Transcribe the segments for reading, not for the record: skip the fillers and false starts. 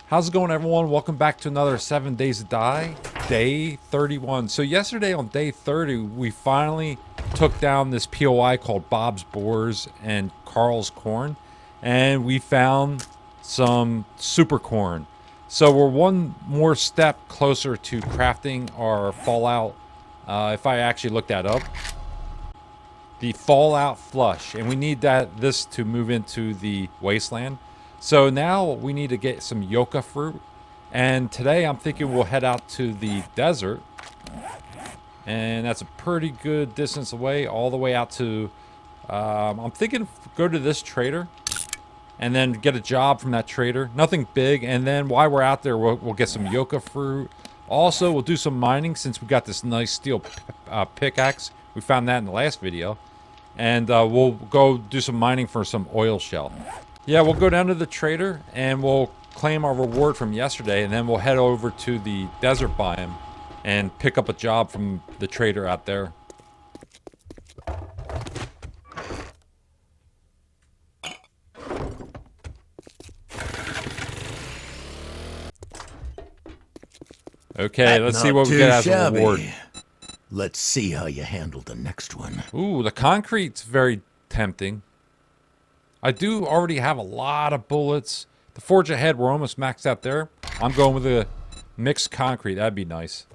How's it going, everyone? Welcome back to another 7 Days to Die, day 31. So yesterday on day 30, we finally took down this POI called Bob's Boars and Carl's Corn, and we found some super corn. So we're one more step closer to crafting our Fallout, if I actually looked that up, the Fallout Flush, and we need this to move into the wasteland. So now we need to get some yucca fruit, and today I'm thinking we'll head out to the desert, and that's a pretty good distance away, all the way out to, I'm thinking go to this trader, and then get a job from that trader. Nothing big, and then while we're out there, we'll get some yucca fruit. Also, we'll do some mining since we got this nice steel pickaxe. We found that in the last video. And we'll go do some mining for some oil shell. Yeah, we'll go down to the trader and we'll claim our reward from yesterday, and then we'll head over to the desert biome and pick up a job from the trader out there. Okay, let's see what we get as a reward. Let's see how you handle the next one. Ooh, the concrete's very tempting. I do already have a lot of bullets. The forge ahead, we're almost maxed out there. I'm going with a mixed concrete. That'd be nice.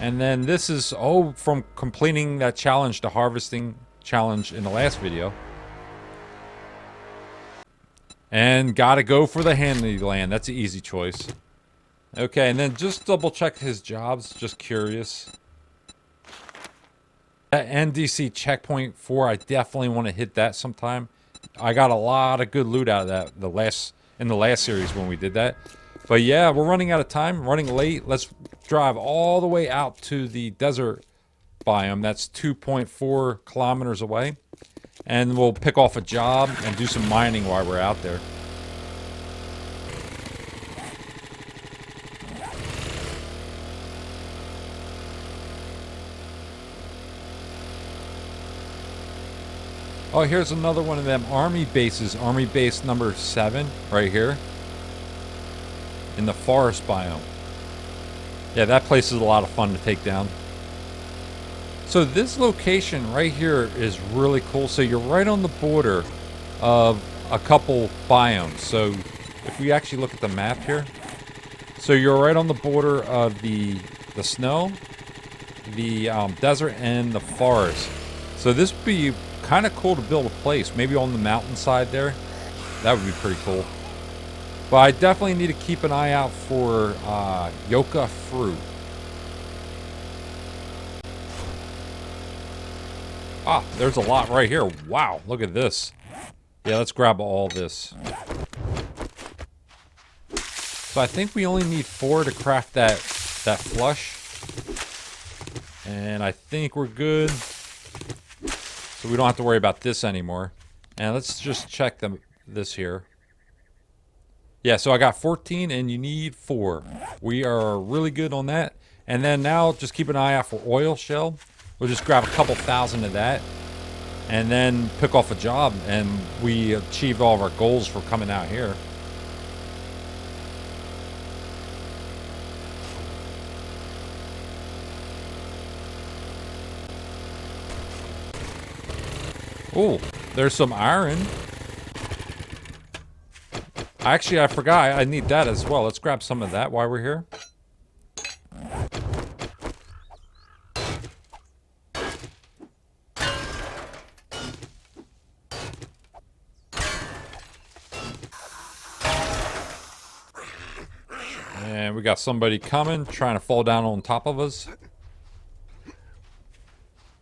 And then this is, from completing that challenge, the harvesting challenge in the last video. And gotta go for the handyland. That's an easy choice. Okay, and then just double check his jobs. Just curious. That NDC checkpoint 4, I definitely want to hit that sometime. I got a lot of good loot out of that in the last series when we did that. But yeah, we're running out of time, running late. Let's drive all the way out to the desert biome. That's 2.4 kilometers away. And we'll pick off a job and do some mining while we're out there. Oh, here's another one of them army bases. Army base number 7, right here. In the forest biome. Yeah, that place is a lot of fun to take down. So this location right here is really cool. So you're right on the border of a couple biomes. So if we actually look at the map here. So you're right on the border of the snow, the desert, and the forest. So this would be kind of cool to build a place, maybe on the mountainside there. That would be pretty cool. But I definitely need to keep an eye out for yucca fruit. Ah, there's a lot right here. Wow, look at this. Yeah, let's grab all this. So I think we only need 4 to craft that flush. And I think we're good. So we don't have to worry about this anymore. And let's just check this here. Yeah, so I got 14 and you need 4. We are really good on that. And then now just keep an eye out for oil shell. We'll just grab a couple thousand of that. And then pick off a job. And we achieved all of our goals for coming out here. Oh, there's some iron. Actually, I forgot. I need that as well. Let's grab some of that while we're here. And we got somebody coming, trying to fall down on top of us.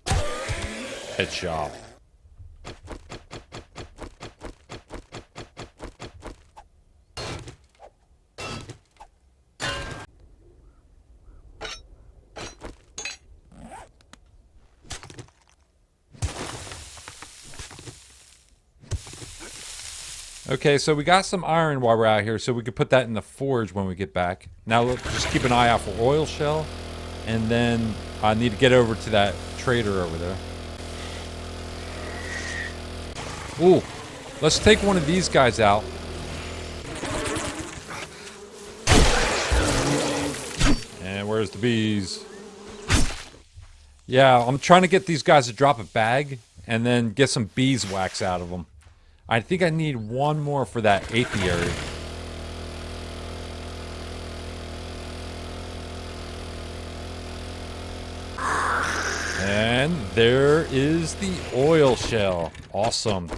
Headshot. Okay, so we got some iron while we're out here, so we could put that in the forge when we get back. Now let's just keep an eye out for oil shell, and then I need to get over to that trader over there. Ooh, let's take one of these guys out. Where's the bees? Yeah, I'm trying to get these guys to drop a bag and then get some beeswax out of them. I think I need one more for that apiary. And there is the oil shell. Awesome.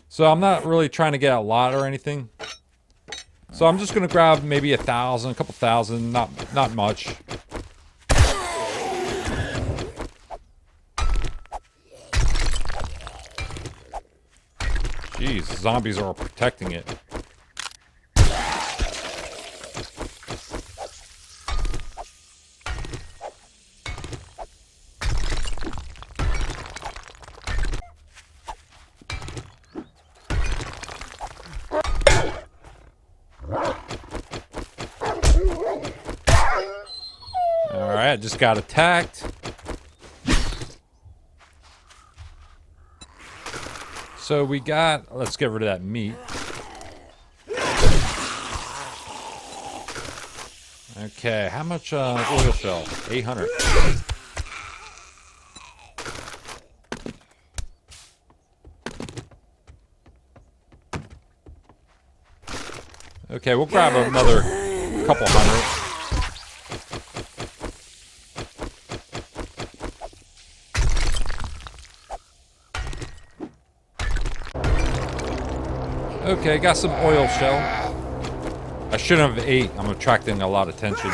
So I'm not really trying to get a lot or anything. So I'm just gonna grab maybe 1,000, a couple thousand, not much. Jeez, zombies are protecting it. Alright, just got attacked. So we got, let's get rid of that meat. Okay, how much oil shell? 800. Okay, we'll grab another couple hundred. Okay, got some oil shell. I shouldn't have ate. I'm attracting a lot of attention.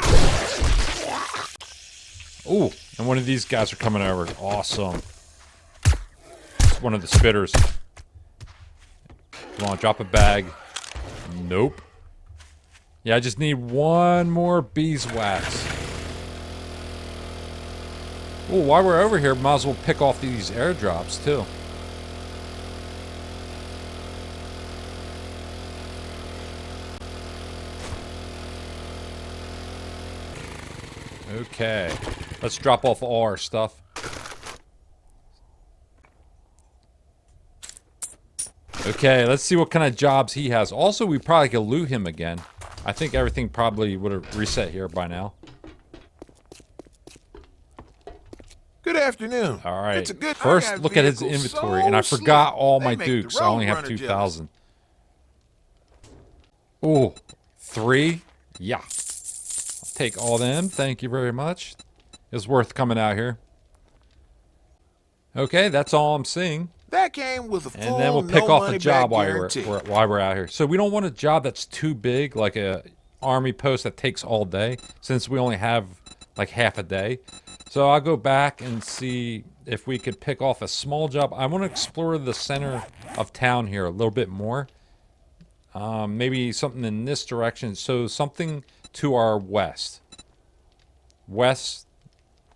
Ooh, and one of these guys are coming over. Awesome. It's one of the spitters. Come on, drop a bag. Nope. Yeah, I just need one more beeswax. Ooh, while we're over here, might as well pick off these airdrops, too. Okay, let's drop off all our stuff. Okay, let's see what kind of jobs he has. Also, we probably could loot him again. I think everything probably would have reset here by now. Good afternoon. All right, It's a good first look at his inventory, and I forgot all my dukes. I only have 2,000. Ooh, 3? Yeah. Take all them. Thank you very much. It's worth coming out here. Okay, that's all I'm seeing. That came with a full And then we'll pick off a job while guarantee. we're out here. So we don't want a job that's too big, like a army post that takes all day, since we only have like half a day. So I'll go back and see if we could pick off a small job. I want to explore the center of town here a little bit more. Maybe something in this direction. So something to our west.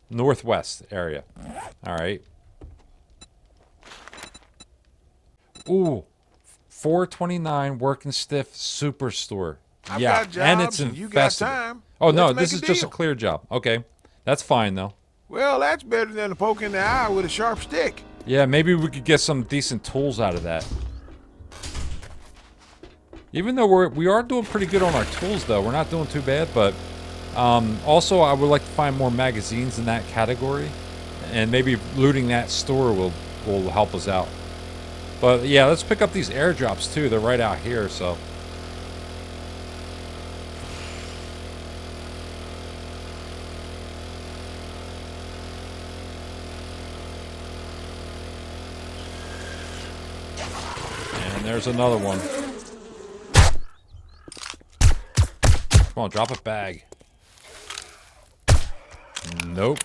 Northwest area. All right. Ooh, 429 Working Stiff Superstore. I've Yeah, got and it's jobs and you got infested. time. Oh no, Let's this make is a just a deal. clear job. Okay, that's fine though. Well, that's better than a poke in the eye with a sharp stick. Yeah, maybe we could get some decent tools out of that. Even though we are doing pretty good on our tools though, we're not doing too bad. But also, I would like to find more magazines in that category, and maybe looting that store will help us out. But yeah, let's pick up these airdrops too. They're right out here, so. And there's another one. Come on, drop a bag. Nope.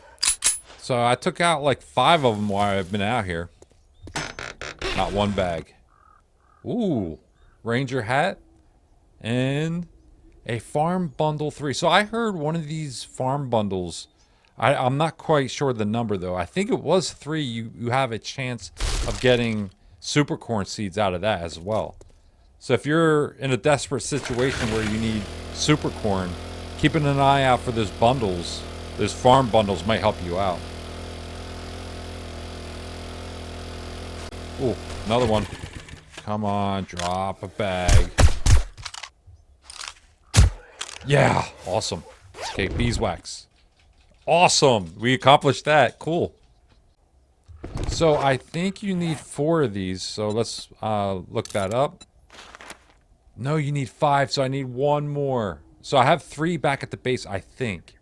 So I took out like 5 of them while I've been out here. Not one bag. Ooh, Ranger hat and a farm bundle 3. So I heard one of these farm bundles. I'm not quite sure the number though. I think it was 3. You have a chance of getting super corn seeds out of that as well. So if you're in a desperate situation where you need super corn, keeping an eye out for those bundles, those farm bundles might help you out. Ooh, another one. Come on, drop a bag. Yeah, awesome. Okay, beeswax. Awesome. We accomplished that. Cool. So I think you need 4 of these. So let's look that up. No, you need 5. So I need 1 more. So I have 3 back at the base, I think.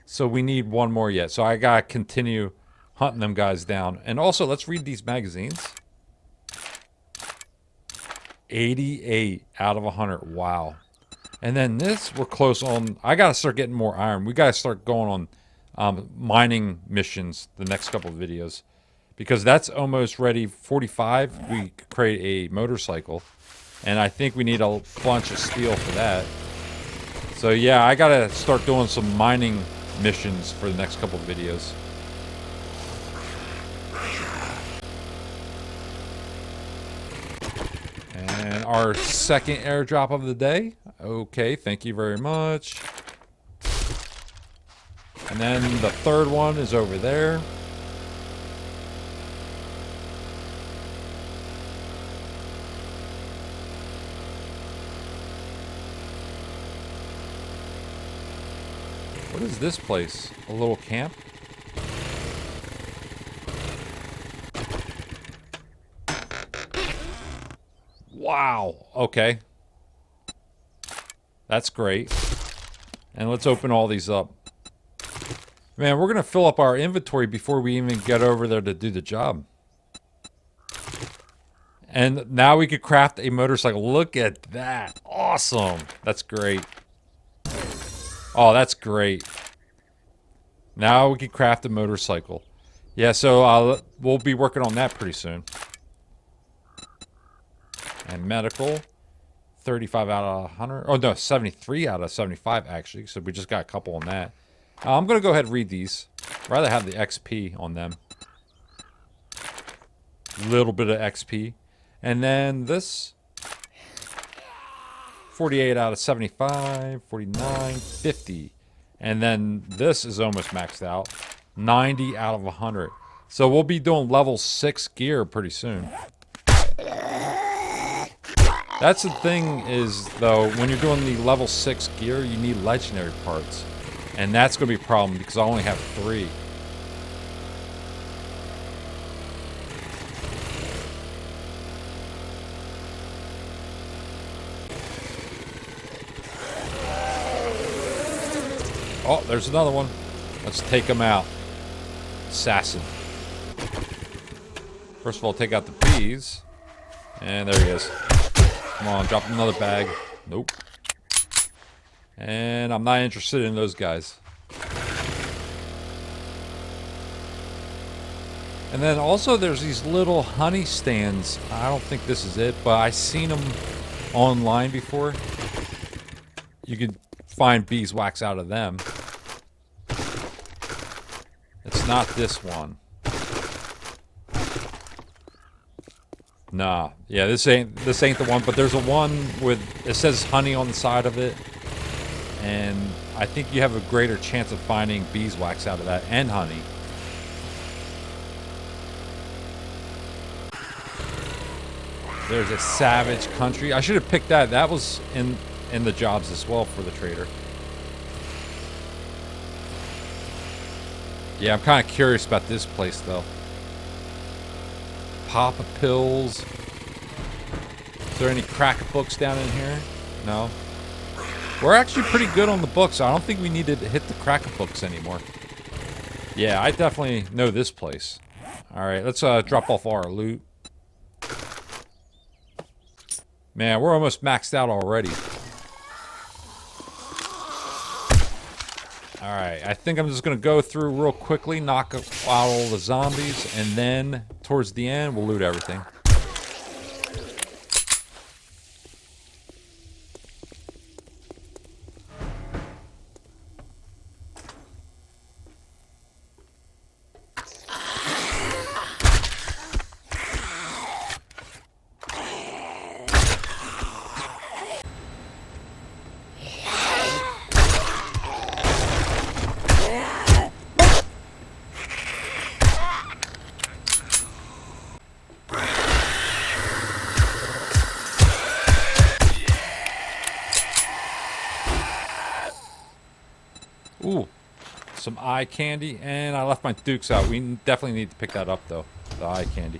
So we need 1 more yet. So I gotta continue hunting them guys down. And also, let's read these magazines. 88 out of 100. Wow. And then this, we're close on. I gotta start getting more iron. We gotta start going on mining missions the next couple of videos. Because that's almost ready. 45, we create a motorcycle. And I think we need a bunch of steel for that. So yeah, I gotta start doing some mining missions for the next couple of videos. And our second airdrop of the day. Okay, thank you very much. And then the third one is over there. What is this place? A little camp? Wow. Okay. That's great. And let's open all these up. Man, we're going to fill up our inventory before we even get over there to do the job. And now we could craft a motorcycle. Look at that. Awesome. That's great. Oh, that's great. Now we can craft a motorcycle. Yeah, so we'll be working on that pretty soon. And medical. 35 out of 100. Oh, no, 73 out of 75, actually. So we just got a couple on that. I'm going to go ahead and read these. Rather have the XP on them. Little bit of XP. And then this. 48 out of 75. 49. 50. And then this is almost maxed out. 90 out of 100. So we'll be doing level 6 gear pretty soon. That's the thing is, though, when you're doing the level 6 gear, you need legendary parts. And that's going to be a problem because I only have 3. Oh, there's another one. Let's take him out. Assassin. First of all, take out the bees. And there he is. Come on, drop another bag. Nope. And I'm not interested in those guys. And then also there's these little honey stands. I don't think this is it, but I've seen them online before. You could find beeswax out of them. It's not this one. Nah, yeah, this ain't the one, but there's a one with, it says honey on the side of it. And I think you have a greater chance of finding beeswax out of that, and honey. There's a savage country. I should have picked that. That was in the jobs as well for the trader. Yeah, I'm kind of curious about this place, though. Papa pills. Is there any crack books down in here? No. We're actually pretty good on the books. I don't think we need to hit the crack books anymore. Yeah, I definitely know this place. Alright, let's drop off our loot. Man, we're almost maxed out already. Alright, I think I'm just going to go through real quickly, knock out all the zombies, and then towards the end, we'll loot everything. Ooh, some eye candy, and I left my Dukes out. We definitely need to pick that up, though. The eye candy.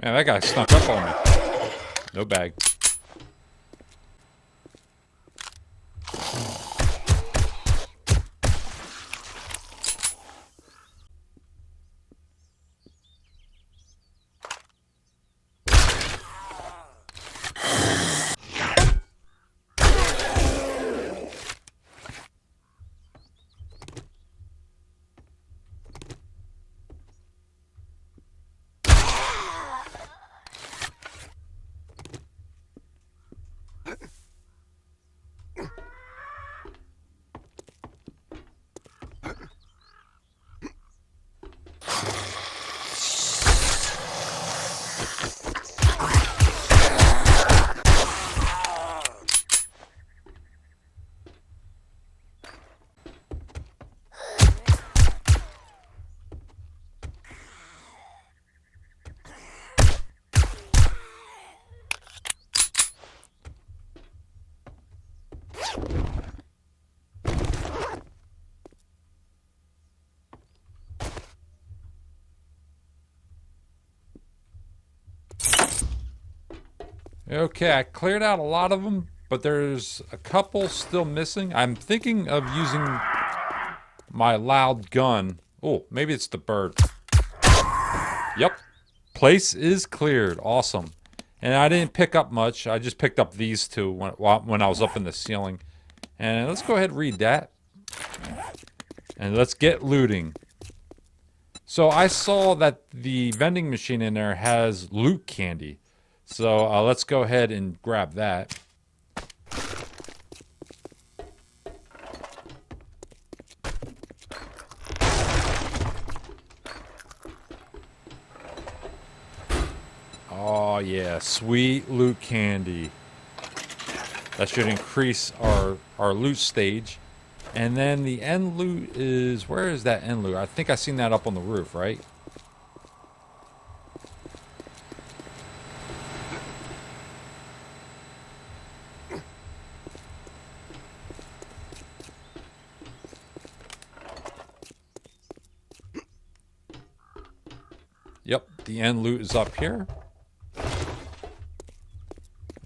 Man, that guy snuck up on me. No bag. Okay, I cleared out a lot of them, but there's a couple still missing. I'm thinking of using my loud gun. Oh, maybe it's the bird. Yep. Place is cleared. Awesome. And I didn't pick up much. I just picked up these two when I was up in the ceiling. And let's go ahead and read that. And let's get looting. So I saw that the vending machine in there has loot candy. So let's go ahead and grab that. Oh yeah, sweet loot candy. That should increase our loot stage. And then the end loot is, where is that end loot? I think I seen that up on the roof, right? Yep, the end loot is up here.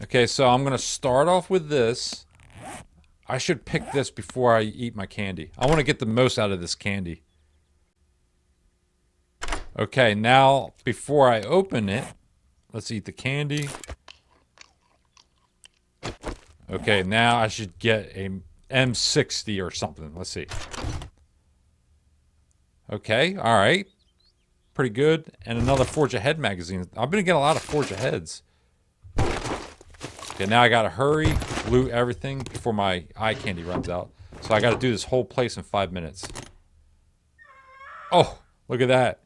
Okay, so I'm gonna start off with this. I should pick this before I eat my candy. I want to get the most out of this candy. Okay, now before I open it, let's eat the candy. Okay, now I should get a M60 or something. Let's see. Okay, all right. Pretty good. And another Forge Ahead magazine. I'm going to get a lot of Forge Aheads. Okay, now I got to hurry, loot everything before my eye candy runs out. So I got to do this whole place in 5 minutes. Oh, look at that.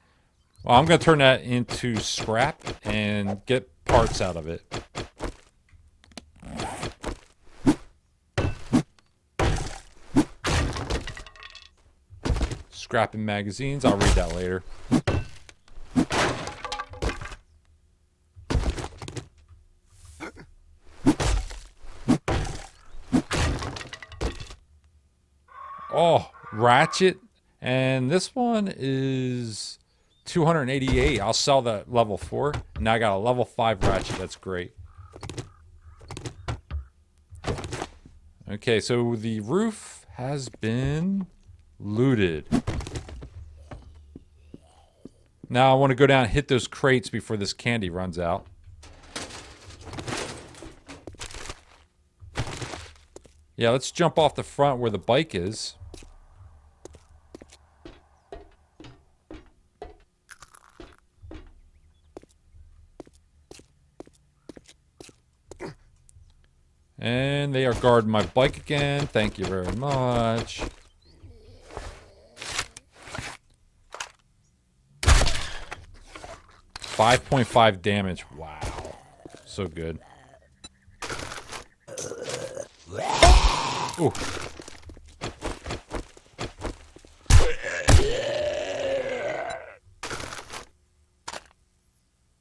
Well, I'm going to turn that into scrap and get parts out of it. Scrapping magazines. I'll read that later. Oh, ratchet. And this one is 288. I'll sell that level 4. Now I got a level 5 ratchet. That's great. Okay, so the roof has been looted. Now I want to go down and hit those crates before this candy runs out. Yeah, let's jump off the front where the bike is. And they are guarding my bike again. Thank you very much. 5.5 damage. Wow. So good. Ooh.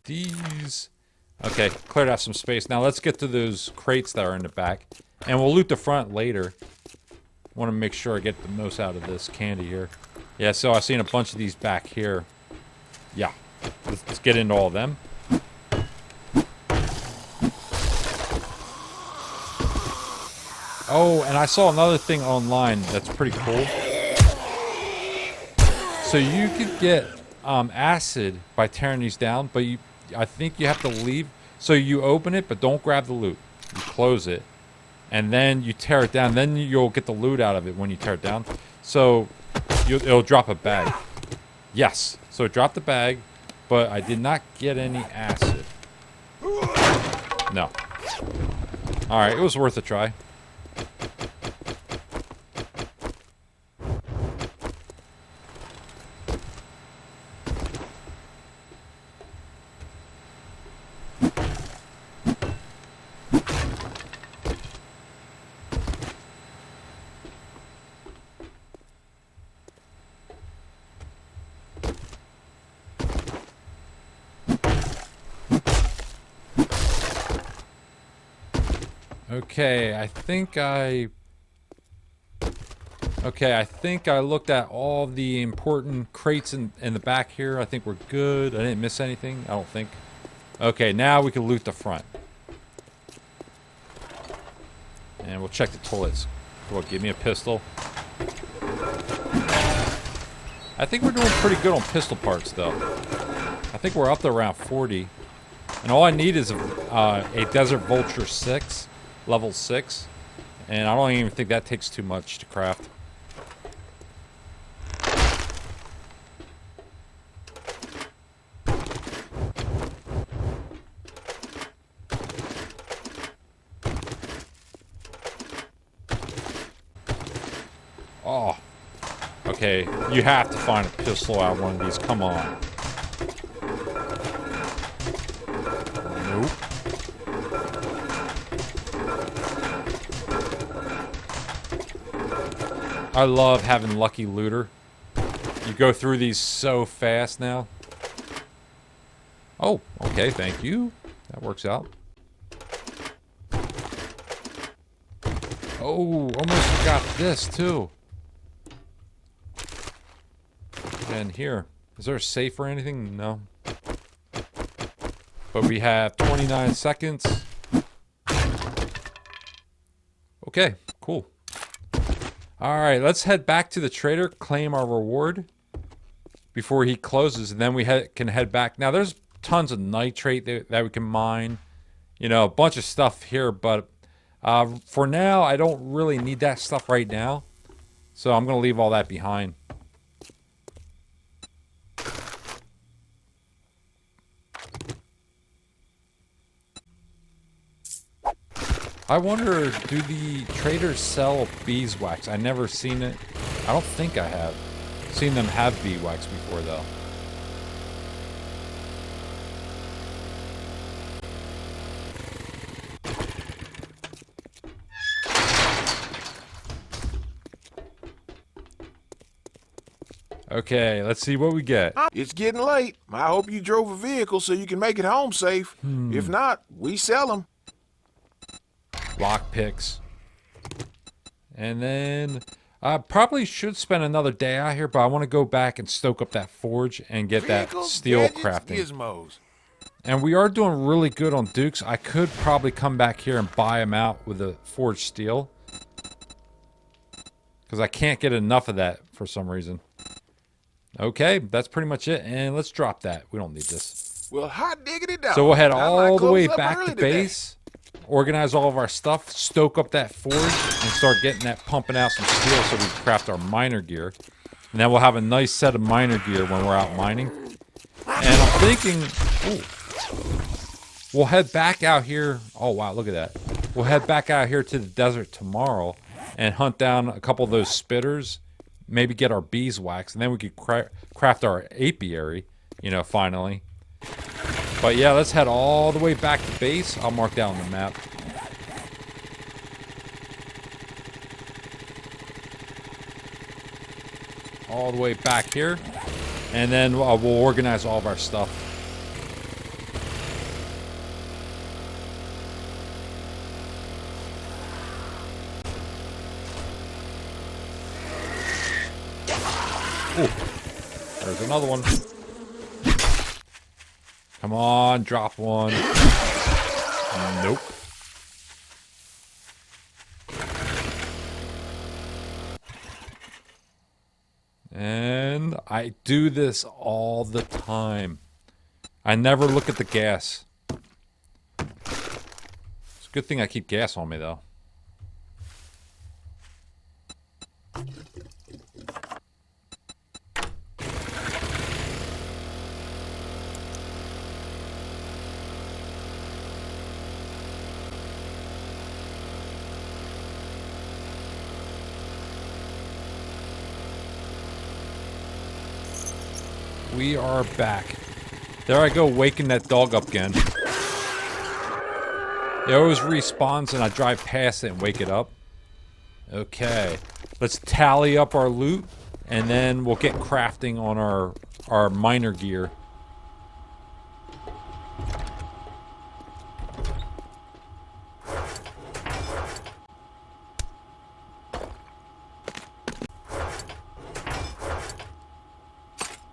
These. Okay, cleared out some space. Now let's get to those crates that are in the back. And we'll loot the front later. Want to make sure I get the most out of this candy here. Yeah, so I've seen a bunch of these back here. Yeah. Let's get into all of them. Oh, and I saw another thing online that's pretty cool. So you could get acid by tearing these down, but I think you have to leave. So you open it, but don't grab the loot. You close it, and then you tear it down. Then you'll get the loot out of it when you tear it down. So it'll drop a bag. Yes. So it dropped the bag, but I did not get any acid. No. All right, it was worth a try. Okay, I think I looked at all the important crates in the back here. I think we're good. I didn't miss anything, I don't think. Okay, now we can loot the front. And we'll check the toilets. Well, give me a pistol. I think we're doing pretty good on pistol parts, though. I think we're up to around 40. And all I need is a Desert Vulture 6. Level 6, and I don't even think that takes too much to craft. Oh, okay, you have to find a pistol out of one of these, come on. Nope. I love having Lucky Looter. You go through these so fast now. Oh, okay, thank you. That works out. Oh, almost forgot this too. And here, is there a safe or anything? No. But we have 29 seconds. Okay, cool. Alright, let's head back to the trader, claim our reward before he closes, and then we can head back. Now, there's tons of nitrate that we can mine. You know, a bunch of stuff here, but for now, I don't really need that stuff right now. So I'm going to leave all that behind. I wonder, do the traders sell beeswax? I never seen it. I don't think I have. Seen them have beeswax before, though. Okay, let's see what we get. It's getting late. I hope you drove a vehicle so you can make it home safe. If not, we sell them. Lock picks. And then I probably should spend another day out here, but I want to go back and stoke up that forge and get that steel gadgets, crafting. Gizmos. And we are doing really good on dukes. I could probably come back here and buy them out with the forged steel, because I can't get enough of that for some reason. Okay, that's pretty much it. And let's drop that. We don't need this. Well, hot diggity dog. So we'll head I might all the close way up back early to today. base, organize all of our stuff, stoke up that forge, and start getting that, pumping out some steel so we can craft our miner gear. And then we'll have a nice set of miner gear when we're out mining. And I'm thinking, ooh, we'll head back out here. Oh, wow, look at that. We'll head back out here to the desert tomorrow and hunt down a couple of those spitters, maybe get our beeswax, and then we could craft our apiary, you know, finally. But yeah, let's head all the way back to base. I'll mark that on the map. All the way back here. And then we'll organize all of our stuff. Ooh, there's another one. Come on, drop one. Nope. And I do this all the time. I never look at the gas. It's a good thing I keep gas on me, though. We are back. There I go, waking that dog up again. It always respawns and I drive past it and wake it up. Okay. Let's tally up our loot and then we'll get crafting on our miner gear.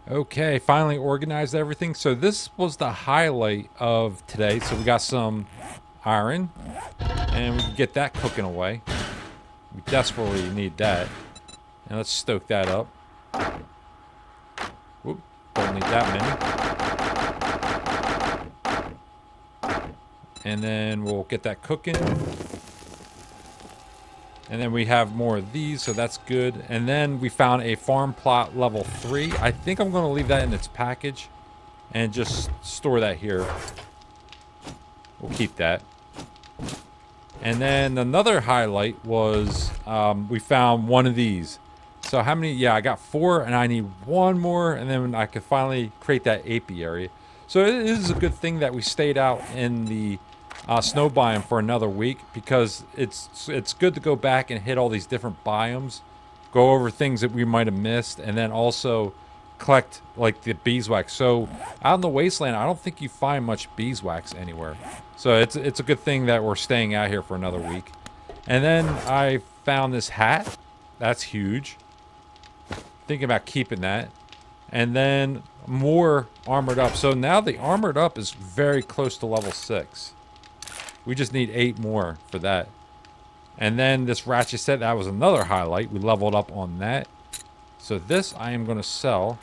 Okay, finally organized everything. So this was the highlight of today. So we got some iron, and we can get that cooking away. We desperately need that. And let's stoke that up. Whoop, don't need that many. And then we'll get that cooking. And then we have more of these, so that's good. And then we found a farm plot level 3. I think I'm going to leave that in its package and just store that here. We'll keep that. And then another highlight was we found one of these. So how many? Yeah, I got 4 and I need 1 more. And then I could finally create that apiary. So it is a good thing that we stayed out in the snow biome for another week, because it's good to go back and hit all these different biomes, go over things that we might have missed, and then also collect like the beeswax. So out in the wasteland, I don't think you find much beeswax anywhere. So it's a good thing that we're staying out here for another week. And then I found this hat. That's huge. Thinking about keeping that. And then more armored up. So now the armored up is very close to level 6. We just need 8 more for that. And then this ratchet set, that was another highlight. We leveled up on that. So this I am going to sell.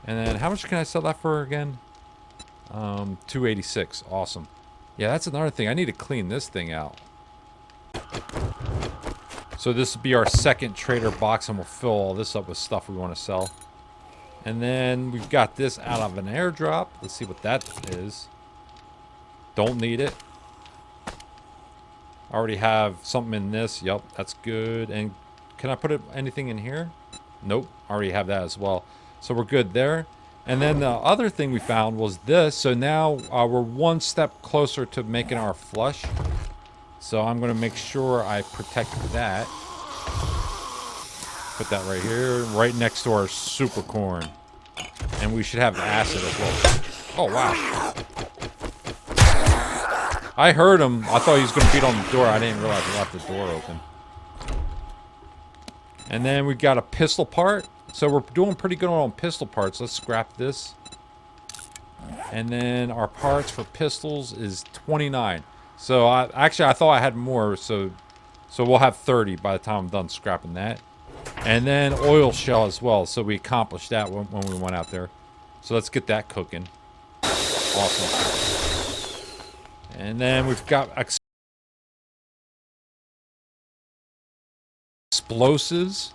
And then how much can I sell that for again? 286. Awesome. Yeah, that's another thing. I need to clean this thing out. So this will be our second trader box, and we'll fill all this up with stuff we want to sell. And then we've got this out of an airdrop. Let's see what that is. Don't need it. I already have something in this. Yep, that's good. And can I put anything in here? Nope, I already have that as well. So we're good there. And then the other thing we found was this. So now we're 1 step closer to making our flush. So I'm going to make sure I protect that. Put that right here, right next to our super corn. And we should have acid as well. Oh, wow. I heard him. I thought he was going to beat on the door. I didn't realize he left the door open. And then we got a pistol part. So we're doing pretty good on pistol parts. Let's scrap this. And then our parts for pistols is 29. So I thought I had more. So we'll have 30 by the time I'm done scrapping that. And then oil shell as well. So we accomplished that when we went out there. So let's get that cooking. Awesome. And then we've got explosives.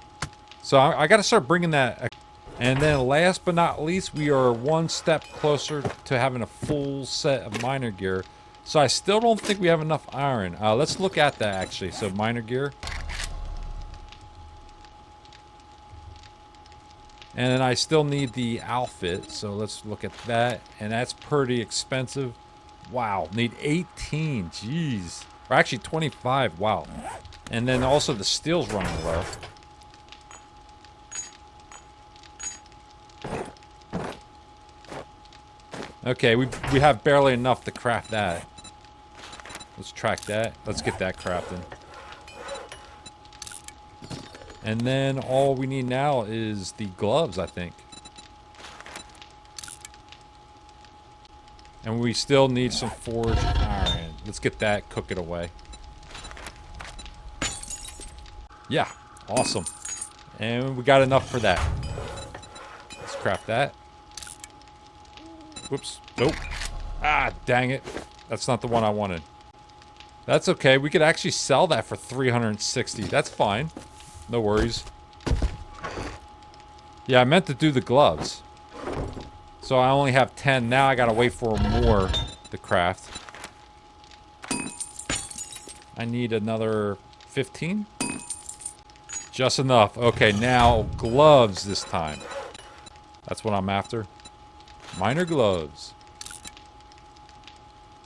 So I got to start bringing that. And then last but not least, we are 1 step closer to having a full set of miner gear. So I still don't think we have enough iron. Let's look at that actually. So miner gear. And then I still need the outfit, so let's look at that. And that's pretty expensive. Wow, need 18, jeez. Or actually 25, wow. And then also the steel's running low. Okay, we have barely enough to craft that. Let's track that. Let's get that crafted. And then all we need now is the gloves, I think. And we still need some forged iron. Let's get that, cook it away. Yeah, awesome. And we got enough for that. Let's craft that. Whoops, nope. Ah, dang it. That's not the one I wanted. That's okay, we could actually sell that for 360. That's fine. No worries. Yeah, I meant to do the gloves. So I only have 10. Now I gotta wait for more to craft. I need another 15. Just enough. Okay, now gloves this time. That's what I'm after. Miner gloves.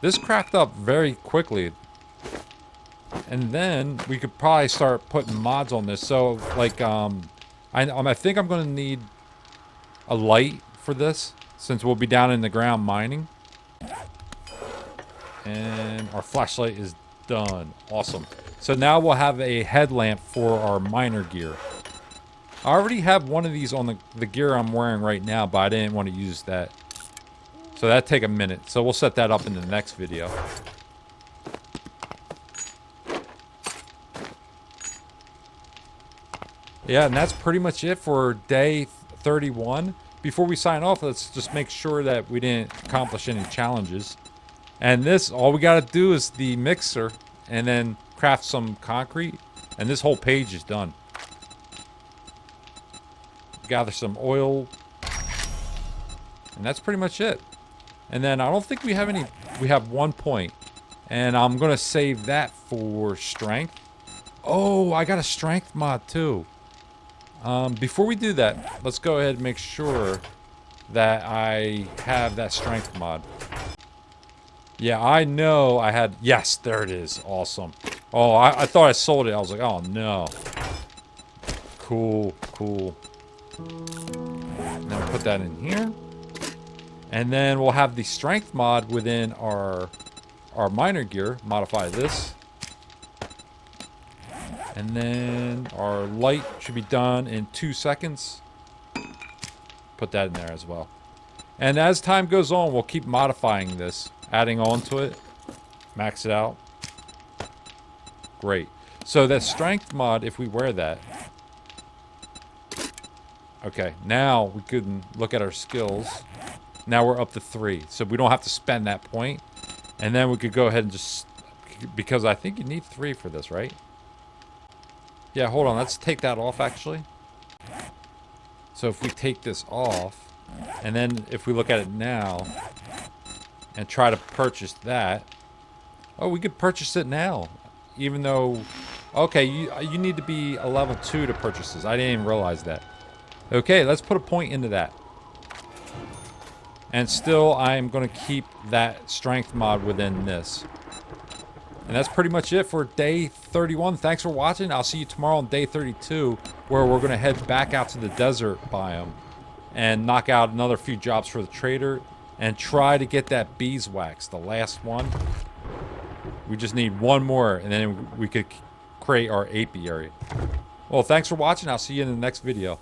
This craft up very quickly. And then we could probably start putting mods on this. So, like, I think I'm going to need a light for this, since we'll be down in the ground mining. And our flashlight is done. Awesome. So now we'll have a headlamp for our miner gear. I already have one of these on the gear I'm wearing right now, but I didn't want to use that. So that'd take a minute. So we'll set that up in the next video. Yeah, and that's pretty much it for day 31. Before we sign off, let's just make sure that we didn't accomplish any challenges. And this, all we gotta do is the mixer, and then craft some concrete, and this whole page is done. Gather some oil, and that's pretty much it. And then I don't think we have any, we have 1 point. And I'm gonna save that for strength. Oh, I got a strength mod too. Before we do that, let's go ahead and make sure that I have that strength mod. Yeah, I know I had... Yes, there it is. Awesome. Oh, I thought I sold it. I was like, oh, no. Cool, cool. Now put that in here. And then we'll have the strength mod within our miner gear. Modify this. And then our light should be done in 2 seconds. Put that in there as well. And as time goes on, we'll keep modifying this. Adding on to it. Max it out. Great. So that strength mod, if we wear that. Okay, now we can look at our skills. Now we're up to 3. So we don't have to spend that point. And then we could go ahead and just... Because I think you need 3 for this, right? Yeah, hold on. Let's take that off, actually. So if we take this off, and then if we look at it now, and try to purchase that. Oh, we could purchase it now. Even though... Okay, you need to be a level 2 to purchase this. I didn't even realize that. Okay, let's put a point into that. And still, I'm going to keep that strength mod within this. And that's pretty much it for day 31. Thanks for watching. I'll see you tomorrow on day 32, where we're going to head back out to the desert biome and knock out another few jobs for the trader and try to get that beeswax, the last one. We just need one more, and then we could create our apiary. Well, thanks for watching. I'll see you in the next video.